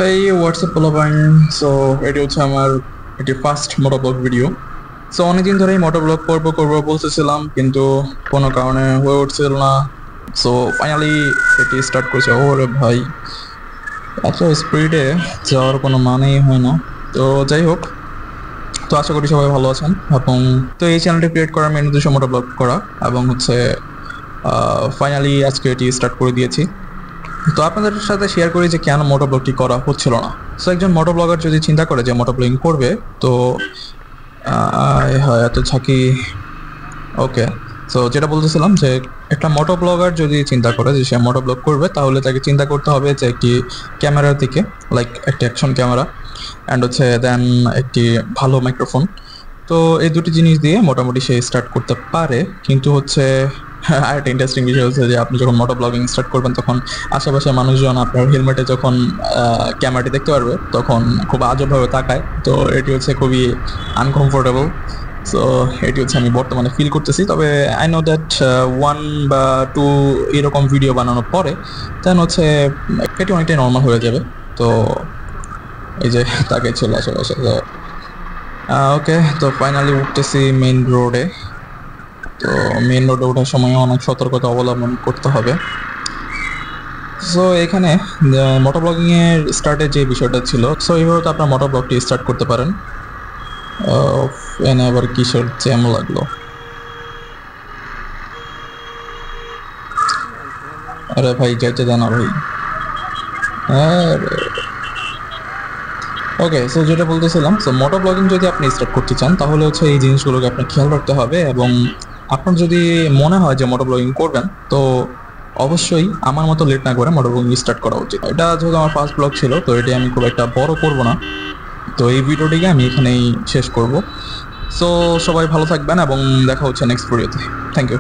এই WhatsApp পোলাপাইন। So এটি হচ্ছে আমার এটি ফার্স্ট মোটোব্লগ ভিডিও। সো অনেকদিন ধরেই মোটোব্লগ করবো করবো বলতেছিলাম, কিন্তু কোনো কারণে হয়ে উঠছিল না। সো ফাইনালি এটি স্টার্ট করেছে। ওরে ভাই, এত স্পিডে যাওয়ার কোনো মানেই হয় না। তো যাই হোক, তো আশা করি সবাই ভালো আছেন। এবং তো এই চ্যানেলটি ক্রিয়েট করার মেন উদ্দেশ্য মোটোব্লগ করা, এবং হচ্ছে ফাইনালি আজকে এটি স্টার্ট করে দিয়েছি। তো আপনাদের সাথে শেয়ার করি যে কেন মোটোব্লগটি করা হচ্ছিল না। সো একজন মোটো ব্লগার যদি চিন্তা করে যে মোটো ব্লগিং করবে, তো হয় এত ঝাঁকি। ওকে, সো যেটা বলতেছিলাম যে একটা মোটো ব্লগার যদি চিন্তা করে যে সে মোটো ব্লগ করবে, তাহলে তাকে চিন্তা করতে হবে যে একটি ক্যামেরার দিকে, লাইক একটি অ্যাকশন ক্যামেরা, অ্যান্ড হচ্ছে দেন একটি ভালো মাইক্রোফোন। তো এই দুটি জিনিস দিয়ে মোটামুটি সে স্টার্ট করতে পারে। কিন্তু হচ্ছে আর একটা ইন্টারেস্টিং বিষয় হচ্ছে যে আপনি যখন মোটো ব্লগিং স্টার্ট করবেন, তখন আশেপাশে মানুষজন আপনার হেলমেটে যখন ক্যামেরাটি দেখতে পারবে, তখন খুব আজবভাবে তাকায়। তো এটি হচ্ছে খুবই আনকমফোর্টেবল। সো এটি হচ্ছে আমি বর্তমানে ফিল করতেছি। তবে আই নো দ্যাট 1 বা 2 এরকম ভিডিও বানানোর পরে দেন হচ্ছে এটি অনেকটাই নর্মাল হয়ে যাবে। তো এই যে তাকে চলে আশেপাশে। ওকে, তো ফাইনালি উঠতেছি মেইন রোডে। তো মেইন রোডে ওঠার সময় অনেক সতর্কতা অবলম্বন করতে হবে। সো এখানে মোটো ব্লগিং এর স্টার্টের যে বিষয়টা ছিল, সো এইভাবে তো আপনার মোটো ব্লগটি স্টার্ট করতে পারেন। এনে আবার কিসের জ্যাম লাগলো? আরে ভাই, যাইতে দেন না ভাই। ওকে, সো যেটা বলতেছিলাম, সো মোটো ব্লগিং যদি আপনি স্টার্ট করতে চান, তাহলে হচ্ছে এই জিনিসগুলোকে আপনার খেয়াল রাখতে হবে। এবং আপনার যদি মনে হয় যে মোটো ব্লগিং করবেন, তো অবশ্যই আমার মতো লেট না করে মোটো ব্লগিং স্টার্ট করা উচিত। এটা যেহেতু আমার ফার্স্ট ব্লগ ছিল, তো এটি আমি খুব একটা বড় করব না। তো এই ভিডিওটিকে আমি এখানেই শেষ করব। সো সবাই ভালো থাকবেন এবং দেখা হচ্ছে নেক্সট ভিডিওতে। Thank you.